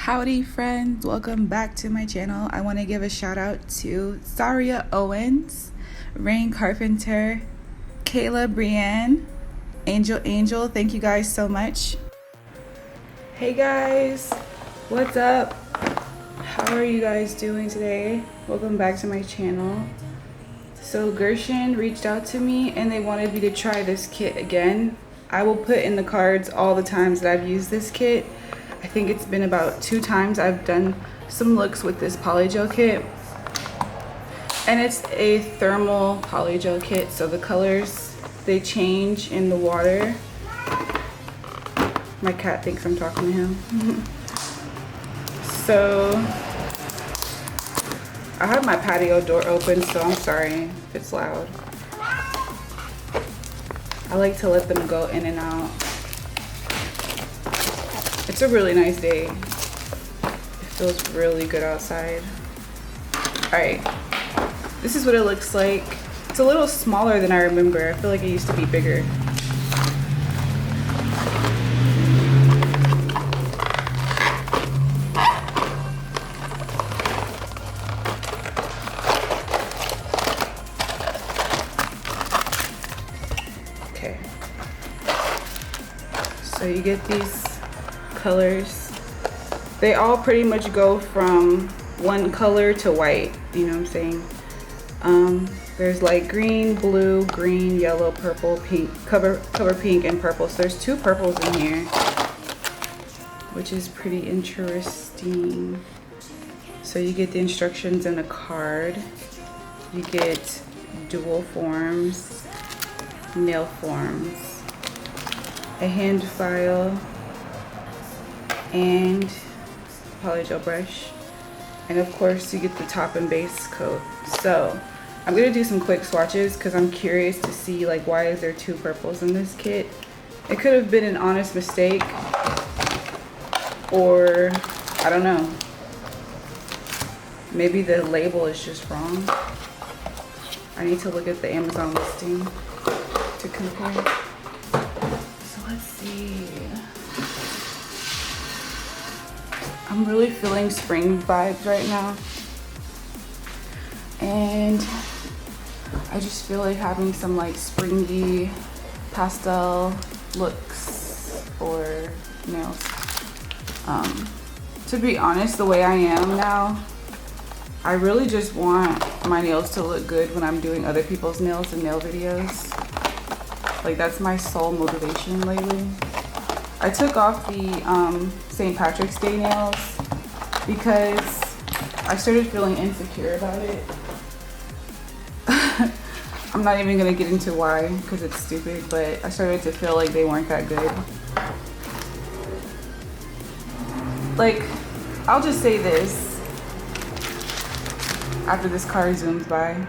Howdy friends, welcome back to my channel. I want to give a shout out to Zaria Owens, Rain Carpenter, Kayla Brienne, Angel. Thank you guys so much. Hey guys, what's up? How are you guys doing today? Welcome back to my channel. So Gershion reached out to me and they wanted me to try this kit again. I will put in the cards all the times that I've used this kit. I think it's been about 2 times I've done some looks with this polygel kit. And it's a thermal polygel kit, so the colors, they change in the water. My cat thinks I'm talking to him. So, I have my patio door open, so I'm sorry if it's loud. I like to let them go in and out. It's a really nice day. It feels really good outside. Alright, this is what it looks like. It's a little smaller than I remember. I feel like it used to be bigger. Okay. So you get these colors. They all pretty much go from one color to white, you know what I'm saying? There's like green, blue, green, yellow, purple, pink, cover pink, and purple. So there's 2 purples in here, which is pretty interesting. So you get the instructions in a card. You get dual forms, nail forms, a hand file, and polygel brush, and of course you get the top and base coat. So I'm gonna do some quick swatches because I'm curious to see like why is there 2 purples in this kit. It could have been an honest mistake, or I don't know, maybe the label is just wrong. I need to look at the Amazon listing to compare. So let's see. I'm really feeling spring vibes right now, and I just feel like having some like springy pastel looks or nails. To be honest, the way I am now, I really just want my nails to look good when I'm doing other people's nails and nail videos. Like that's my sole motivation lately. I took off the St. Patrick's Day nails because I started feeling insecure about it. I'm not even gonna get into why because it's stupid, but I started to feel like they weren't that good. Like, I'll just say this after this car zooms by.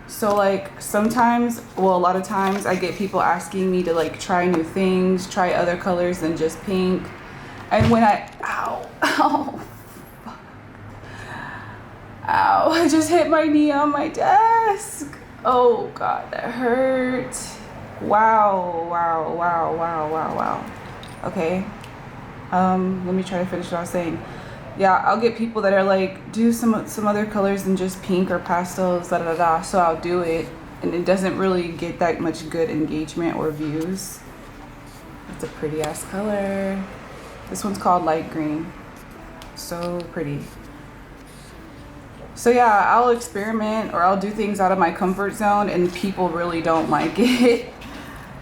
So like sometimes, well, a lot of times I get people asking me to like try new things, try other colors than just pink. And when ow, I just hit my knee on my desk. Oh God, that hurt. Wow. Okay, let me try to finish what I was saying. Yeah, I'll get people that are like, do some other colors than just pink or pastels, so I'll do it, and it doesn't really get that much good engagement or views. It's a pretty ass color. This one's called light green. So pretty. So yeah, I'll experiment or I'll do things out of my comfort zone and people really don't like it.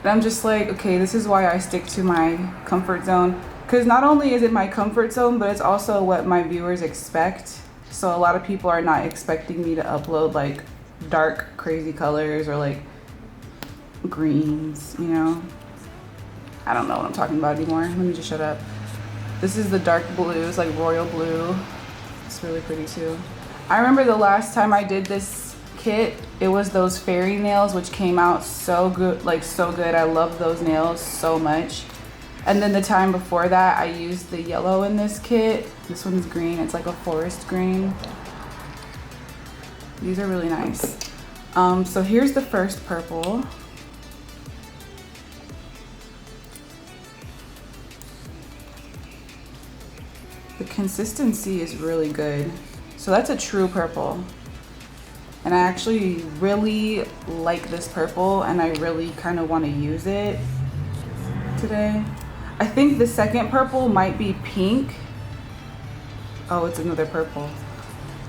And I'm just like, okay, this is why I stick to my comfort zone. Because not only is it my comfort zone, but it's also what my viewers expect. So a lot of people are not expecting me to upload like dark, crazy colors or like greens, you know? I don't know what I'm talking about anymore. Let me just shut up. This is the dark blues, like royal blue. It's really pretty too. I remember the last time I did this kit, it was those fairy nails, which came out so good, like so good. I love those nails so much. And then the time before that, I used the yellow in this kit. This one's green. It's like a forest green. These are really nice. So here's the first purple. The consistency is really good. So that's a true purple. And I actually really like this purple, and I really kind of want to use it today. I think the second purple might be pink. Oh, it's another purple.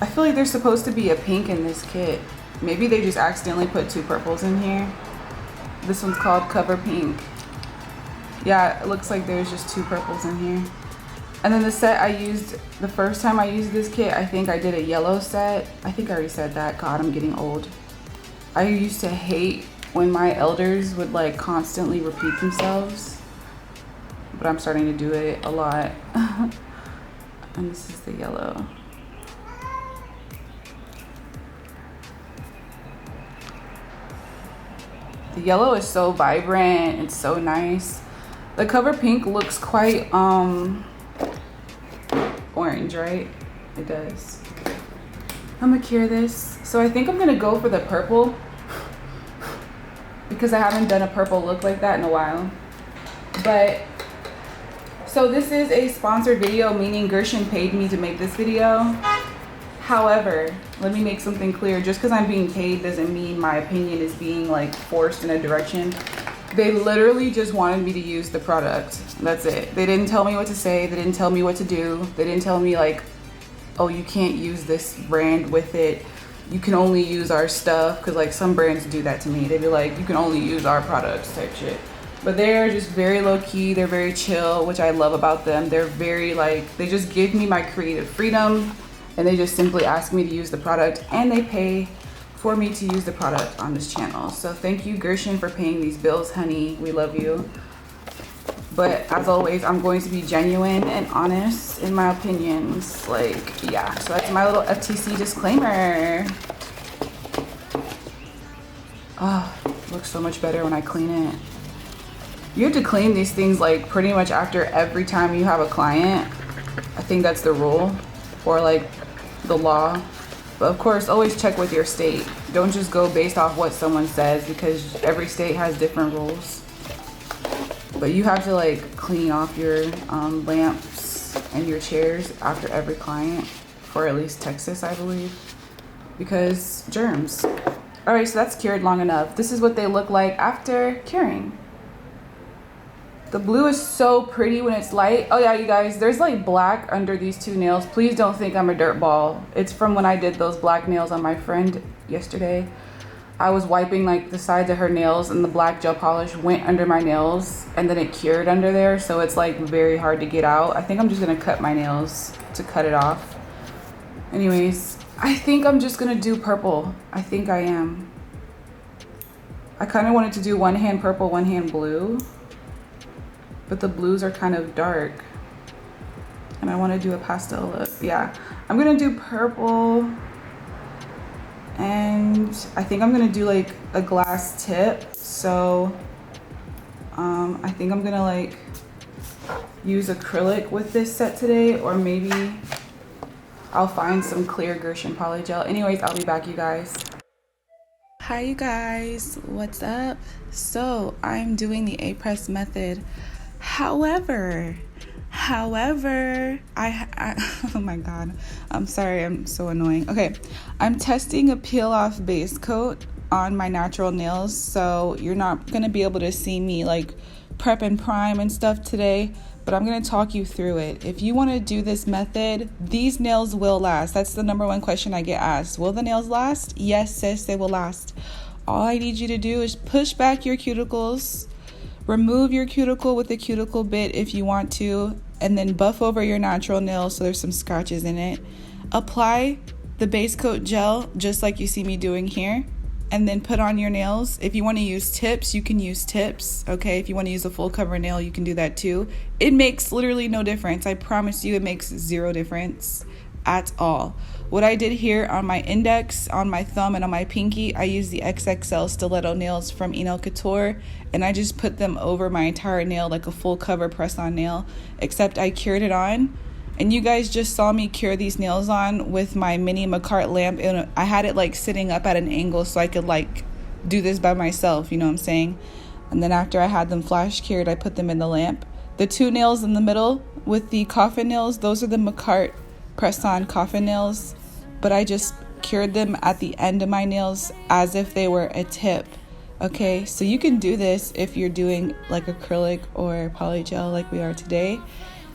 I feel like there's supposed to be a pink in this kit. Maybe they just accidentally put two purples in here. This one's called Cover Pink. Yeah, it looks like there's just two purples in here. And then the set I used, the first time I used this kit, I think I did a yellow set. I think I already said that. God, I'm getting old. I used to hate when my elders would like constantly repeat themselves. But I'm starting to do it a lot. And this is the yellow. The yellow is so vibrant. It's so nice. The Cover Pink looks quite orange, right? It does. I'm gonna cure this. So I think I'm gonna go for the purple because I haven't done a purple look like that in a while. But so this is a sponsored video, meaning Gershion paid me to make this video. However, let me make something clear. Just because I'm being paid doesn't mean my opinion is being like forced in a direction. They literally just wanted me to use the product. That's it. They didn't tell me what to say. They didn't tell me what to do. They didn't tell me like, oh, you can't use this brand with it. You can only use our stuff. Because like some brands do that to me. They'd be like, you can only use our products type shit. But they're just very low key. They're very chill, which I love about them. They're very like, they just give me my creative freedom. And they just simply ask me to use the product. And they pay for me to use the product on this channel. So thank you, Gershion, for paying these bills, honey. We love you. But as always, I'm going to be genuine and honest in my opinions. Like, yeah, so that's my little FTC disclaimer. Oh, it looks so much better when I clean it. You have to clean these things like pretty much after every time you have a client. I think that's the rule, or like the law. But of course, always check with your state. Don't just go based off what someone says, because every state has different rules. But you have to like clean off your lamps and your chairs after every client, for at least Texas, I believe, because germs. All right, so that's cured long enough. This is what they look like after curing. The blue is so pretty when it's light. Oh yeah, you guys, there's like black under these two nails. Please don't think I'm a dirt ball. It's from when I did those black nails on my friend yesterday. I was wiping like the sides of her nails and the black gel polish went under my nails and then it cured under there. So it's like very hard to get out. I think I'm just gonna cut my nails to cut it off. Anyways, I think I'm just gonna do purple. I think I am. I kind of wanted to do one hand purple, one hand blue. But the blues are kind of dark. And I want to do a pastel look. Yeah, I'm going to do purple. And I think I'm going to do like a glass tip. So I think I'm going to like use acrylic with this set today. Or maybe I'll find some clear Gershion polygel. Anyways, I'll be back, you guys. Hi, you guys. What's up? So I'm doing the A-press method. However, oh my god, I'm sorry, I'm so annoying. Okay, I'm testing a peel off base coat on my natural nails, so you're not gonna be able to see me like prep and prime and stuff today, but I'm gonna talk you through it. If you want to do this method, these nails will last. That's the number one question I get asked. Will the nails last? Yes, sis, they will last. All I need you to do is push back your cuticles, remove your cuticle with a cuticle bit if you want to, and then buff over your natural nails so there's some scratches in it. Apply the base coat gel just like you see me doing here, and then put on your nails. If you want to use tips, you can use tips, okay? If you want to use a full cover nail, you can do that too. It makes literally no difference. I promise you, it makes zero difference at all. What I did here on my index, on my thumb, and on my pinky, I used the XXL stiletto nails from Enail Couture, and I just put them over my entire nail like a full cover press-on nail, except I cured it on. And you guys just saw me cure these nails on with my mini Makartt lamp, and I had it like sitting up at an angle so I could like do this by myself, you know what I'm saying? And then after I had them flash cured, I put them in the lamp. The two nails in the middle, with the coffin nails. Those are the Makartt press-on coffin nails, but I just cured them at the end of my nails as if they were a tip. Okay, so you can do this if you're doing like acrylic or polygel like we are today.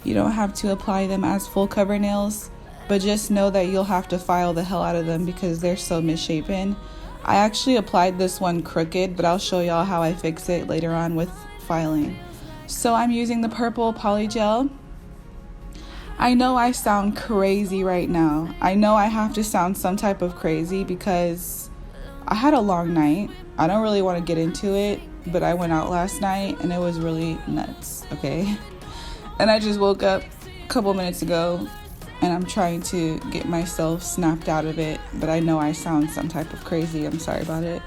You don't have to apply them as full cover nails, but just know that you'll have to file the hell out of them because they're so misshapen. I actually applied this one crooked, but I'll show y'all how I fix it later on with filing. So I'm using the purple polygel. I know I sound crazy right now. I know I have to sound some type of crazy because I had a long night. I don't really want to get into it, but I went out last night and it was really nuts, okay? And I just woke up a couple minutes ago and I'm trying to get myself snapped out of it, but I know I sound some type of crazy. I'm sorry about it.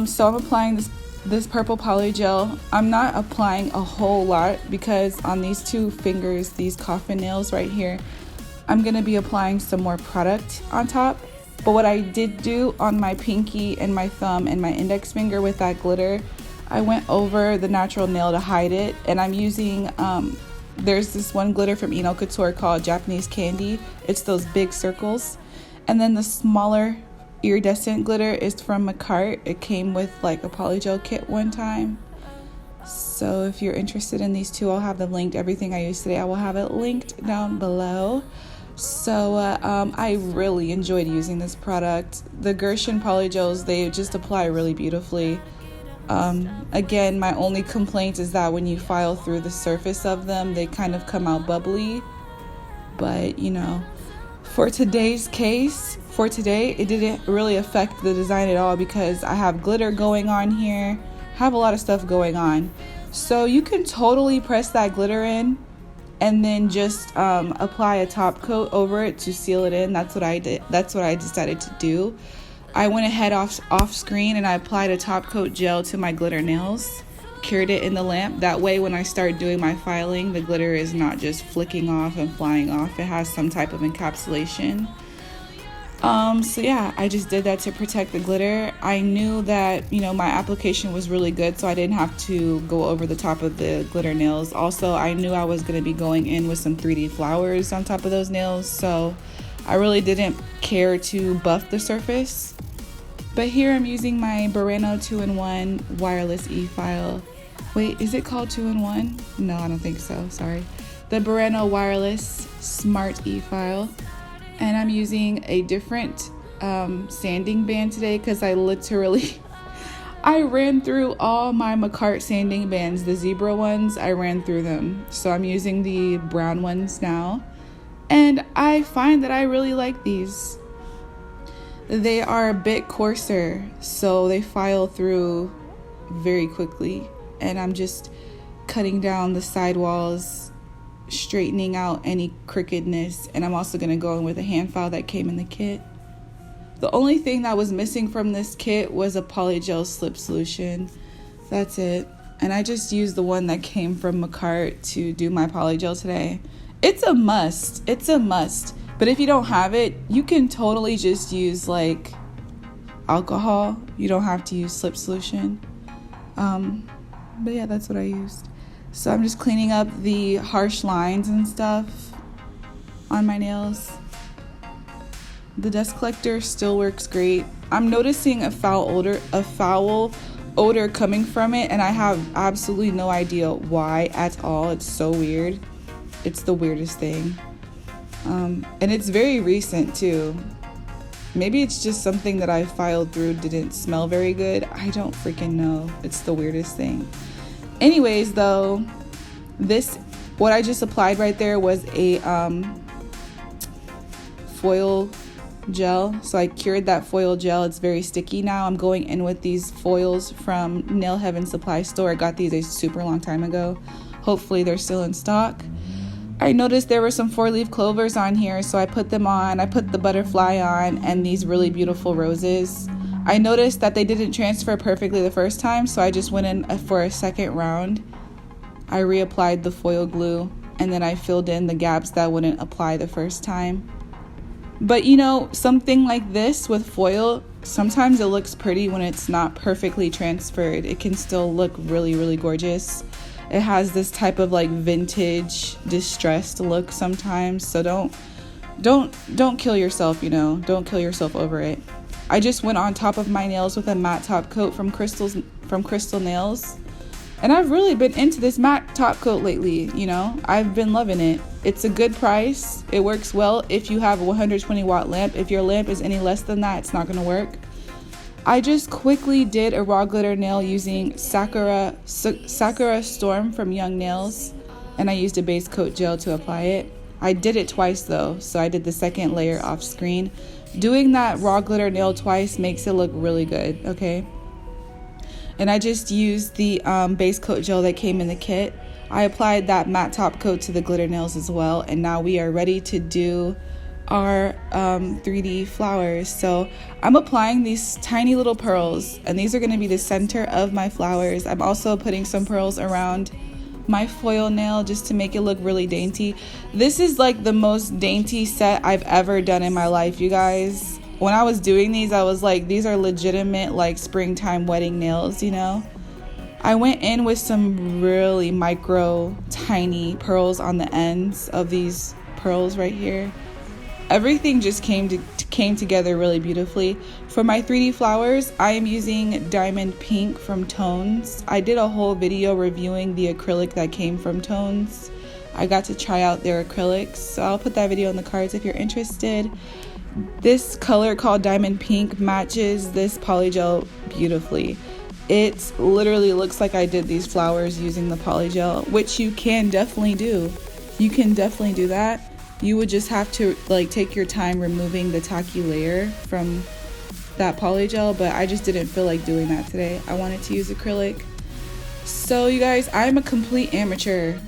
So I'm applying this purple polygel. I'm not applying a whole lot because on these two fingers, these coffin nails right here, I'm going to be applying some more product on top. But what I did do on my pinky and my thumb and my index finger with that glitter, I went over the natural nail to hide it. And I'm using, there's this one glitter from Enail Couture called Japanese Candy. It's those big circles. And then the smaller iridescent glitter is from Makartt. It came with like a polygel kit one time. So if you're interested in these two, I'll have them linked. Everything I used today, I will have it linked down below. So I really enjoyed using this product. The Gershion polygels, they just apply really beautifully. Again, my only complaint is that when you file through the surface of them, they kind of come out bubbly. But you know, for today's case, for today, it didn't really affect the design at all because I have glitter going on here, have a lot of stuff going on. So you can totally press that glitter in and then just apply a top coat over it to seal it in. That's what I did. That's what I decided to do. I went ahead off screen and I applied a top coat gel to my glitter nails, cured it in the lamp. That way when I start doing my filing, the glitter is not just flicking off and flying off. It has some type of encapsulation. So yeah, I just did that to protect the glitter. I knew that, you know, my application was really good, so I didn't have to go over the top of the glitter nails. Also, I knew I was going to be going in with some 3D flowers on top of those nails, so I really didn't care to buff the surface. But here I'm using my Burano 2-in-1 wireless e-file. Wait, is it called 2-in-1? No, I don't think so, sorry. The Burano wireless smart e-file. And I'm using a different sanding band today because I ran through all my Makartt sanding bands, the zebra ones, I ran through them. So I'm using the brown ones now. And I find that I really like these. They are a bit coarser, so they file through very quickly. And I'm just cutting down the sidewalls, straightening out any crookedness, and I'm also going to go in with a hand file that came in the kit. The only thing that was missing from this kit was a polygel slip solution. That's it. And I just used the one that came from Makartt to do my polygel today. It's a must. It's a must. But if you don't have it, you can totally just use like alcohol. You don't have to use slip solution. But yeah, that's what I used. So I'm just cleaning up the harsh lines and stuff on my nails. The dust collector still works great. I'm noticing a foul odor coming from it, and I have absolutely no idea why at all. It's so weird. It's the weirdest thing. And it's very recent too. Maybe it's just something that I filed through didn't smell very good. I don't freaking know. It's the weirdest thing. Anyways, though, what I just applied right there was a foil gel. So I cured that foil gel. It's very sticky now. I'm going in with these foils from NailHeavenSupplyStore. I got these a super long time ago. Hopefully they're still in stock. I noticed there were some 4-leaf clovers on here, so I put them on. I put the butterfly on and these really beautiful roses. I noticed that they didn't transfer perfectly the first time, so I just went in for a second round. I reapplied the foil glue, and then I filled in the gaps that wouldn't apply the first time. But you know, something like this with foil, sometimes it looks pretty when it's not perfectly transferred. It can still look really, really gorgeous. it has this type of like vintage distressed look sometimes. So don't kill yourself, you know, don't kill yourself over it. I just went on top of my nails with a matte top coat from Crystal Nails. And I've really been into this matte top coat lately, you know. I've been loving it. It's a good price. It works well if you have a 120 watt lamp. If your lamp is any less than that, it's not gonna work. I just quickly did a raw glitter nail using Sakura Storm from YoungNails, and I used a base coat gel to apply it. I did it twice though, so I did the second layer off screen. Doing that raw glitter nail twice makes it look really good, okay? And I just used the base coat gel that came in the kit. I applied that matte top coat to the glitter nails as well, and now we are ready to do our 3D flowers. So I'm applying these tiny little pearls, and these are going to be the center of my flowers. I'm also putting some pearls around my foil nail just to make it look really dainty. This is like the most dainty set I've ever done in my life, you guys. When I was doing these, I was like, these are legitimate like springtime wedding nails, you know. I went in with some really micro tiny pearls on the ends of these pearls right here. Everything just came together really beautifully. For my 3D flowers, I am using Diamond Pink from Tones. I did a whole video reviewing the acrylic that came from Tones. I got to try out their acrylics, so I'll put that video in the cards if you're interested. This color called Diamond Pink matches this polygel beautifully. It literally looks like I did these flowers using the polygel, which you can definitely do. You can definitely do that. You would just have to like take your time removing the tacky layer from that polygel, but I just didn't feel like doing that today. I wanted to use acrylic. So you guys, I'm a complete amateur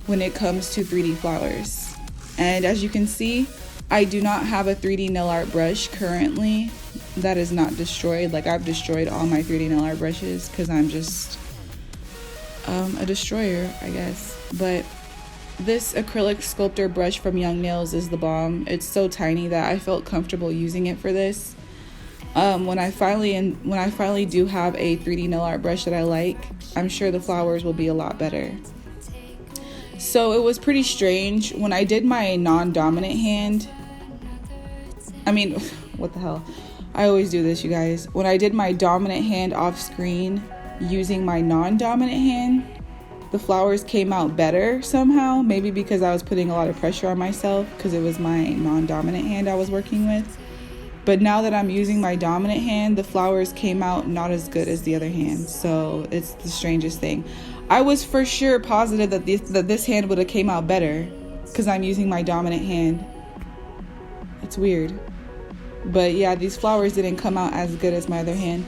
when it comes to 3D flowers. And as you can see, I do not have a 3D nail art brush currently that is not destroyed. Like, I've destroyed all my 3D nail art brushes because I'm just a destroyer, I guess. But this acrylic sculptor brush from YoungNails is the bomb. It's so tiny that I felt comfortable using it for this. When I finally do have a 3D nail art brush that I like, I'm sure the flowers will be a lot better. So it was pretty strange when I did my non-dominant hand. I mean, what the hell? I always do this, you guys. When I did my dominant hand off screen using my non-dominant hand, the flowers came out better somehow. Maybe because I was putting a lot of pressure on myself because it was my non-dominant hand I was working with. But now that I'm using my dominant hand, the flowers came out not as good as the other hand. So it's the strangest thing. I was for sure positive that this hand would have came out better because I'm using my dominant hand. It's weird. But yeah, these flowers didn't come out as good as my other hand.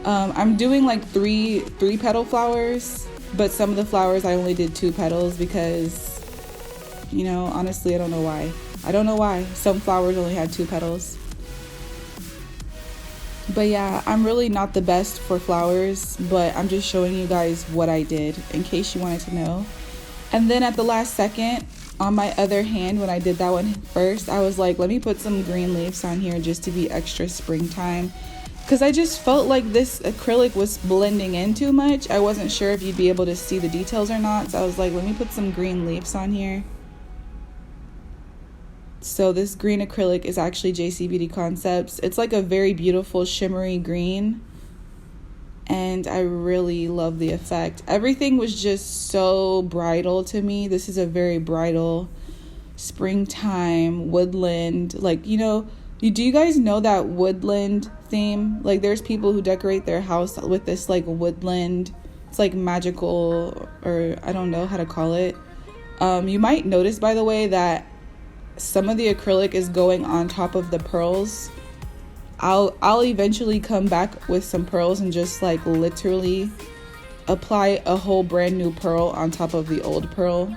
I'm doing like three petal flowers, but some of the flowers I only did 2 petals because, you know, honestly, I don't know why. I don't know why some flowers only had 2 petals. But yeah, I'm really not the best for flowers, but I'm just showing you guys what I did in case you wanted to know. And then at the last second, on my other hand, when I did that one first, I was like, let me put some green leaves on here just to be extra springtime. Because I just felt like this acrylic was blending in too much. I wasn't sure if you'd be able to see the details or not. So I was like, let me put some green leaves on here. So this green acrylic is actually JC Beauty Concepts. It's like a very beautiful shimmery green. And I really love the effect. Everything was just so bridal to me. This is a very bridal, springtime, woodland. Like, you know, do you guys know that woodland theme? Like, there's people who decorate their house with this like woodland. It's like magical, or I don't know how to call it. You might notice, by the way, that some of the acrylic is going on top of the pearls. I'll eventually come back with some pearls and just like literally apply a whole brand new pearl on top of the old pearl.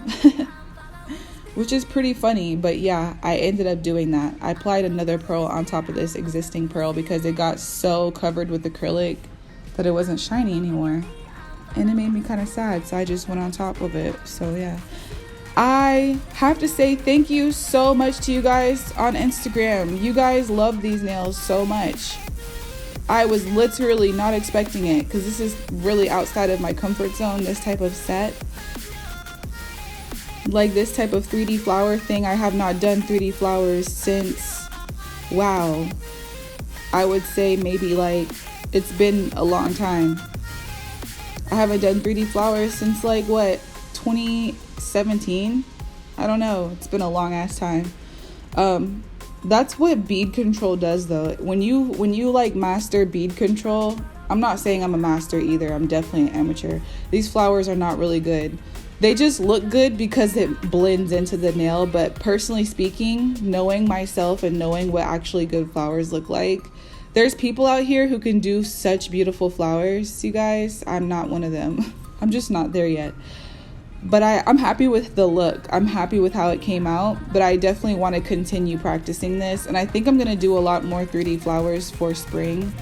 Which is pretty funny, but yeah, I ended up doing that. I applied another pearl on top of this existing pearl because it got so covered with acrylic that it wasn't shiny anymore. And it made me kind of sad, so I just went on top of it. So yeah. I have to say thank you so much to you guys on Instagram. You guys love these nails so much. I was literally not expecting it because this is really outside of my comfort zone, this type of set. Like this type of 3D flower thing, I have not done 3D flowers since, wow, I would say maybe like, it's been a long time. I haven't done 3D flowers since like what, 2017? I don't know, it's been a long ass time. That's what bead control does though. When you like master bead control, I'm not saying I'm a master either, I'm definitely an amateur. These flowers are not really good. They just look good because it blends into the nail, but personally speaking, knowing myself and knowing what actually good flowers look like, there's people out here who can do such beautiful flowers, you guys. I'm not one of them. I'm just not there yet. But I'm happy with the look. I'm happy with how it came out, but I definitely want to continue practicing this. And I think I'm going to do a lot more 3D flowers for spring.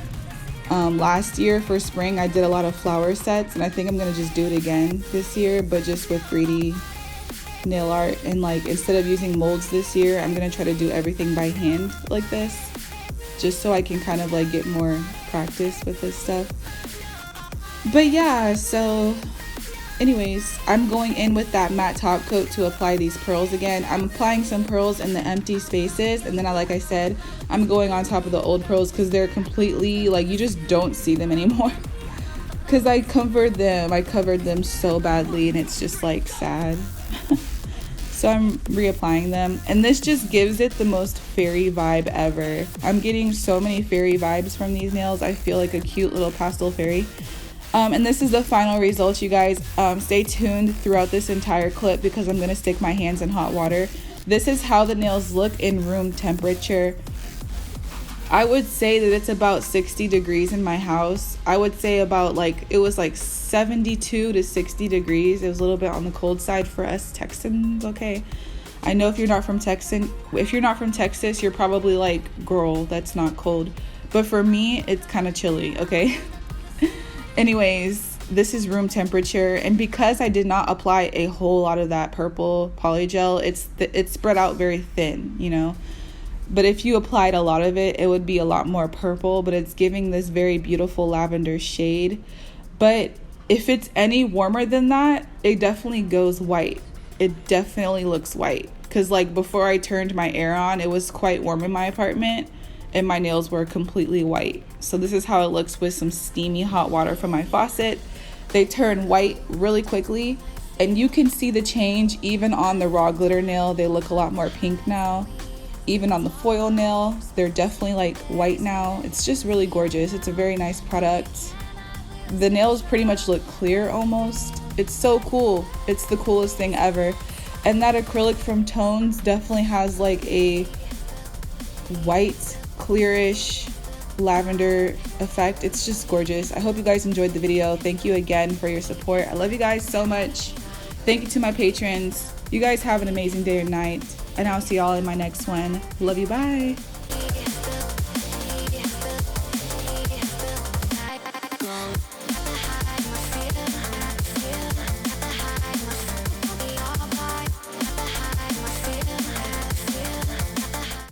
Last year for spring, I did a lot of flower sets, and I think I'm going to just do it again this year, but just with 3D nail art. And like, instead of using molds this year, I'm going to try to do everything by hand like this, just so I can kind of like get more practice with this stuff. But yeah, so anyways, I'm going in with that matte top coat to apply these pearls again. I'm applying some pearls in the empty spaces, and then like I said, I'm going on top of the old pearls because they're completely like, you just don't see them anymore. Because I covered them so badly, and it's just like sad. So I'm reapplying them, and this just gives it the most fairy vibe ever. I'm getting so many fairy vibes from these nails. I feel like a cute little pastel fairy. And this is the final result, you guys. Stay tuned throughout this entire clip because I'm going to stick my hands in hot water. This is how the nails look in room temperature. I would say that it's about 60 degrees in my house. I would say about like, it was like 72 to 60 degrees. It was a little bit on the cold side for us Texans, okay? I know if you're not from Texas, you're probably like, girl, that's not cold. But for me, it's kind of chilly, okay? Anyways, this is room temperature, and because I did not apply a whole lot of that purple polygel, it's spread out very thin, you know. But if you applied a lot of it, it would be a lot more purple, but it's giving this very beautiful lavender shade. But if it's any warmer than that, it definitely goes white. It definitely looks white, because like before I turned my air on, it was quite warm in my apartment, and my nails were completely white. So this is how it looks with some steamy hot water from my faucet. They turn white really quickly, and you can see the change even on the raw glitter nail. They look a lot more pink now. Even on the foil nail, they're definitely like white now. It's just really gorgeous. It's a very nice product. The nails pretty much look clear almost. It's so cool. It's the coolest thing ever. And that acrylic from Tones definitely has like a white, clearish lavender effect. It's just gorgeous. I hope you guys enjoyed the video. Thank you again for your support. I love you guys so much. Thank you to my patrons. You guys have an amazing day or night, and I'll see y'all in my next one. Love you. Bye.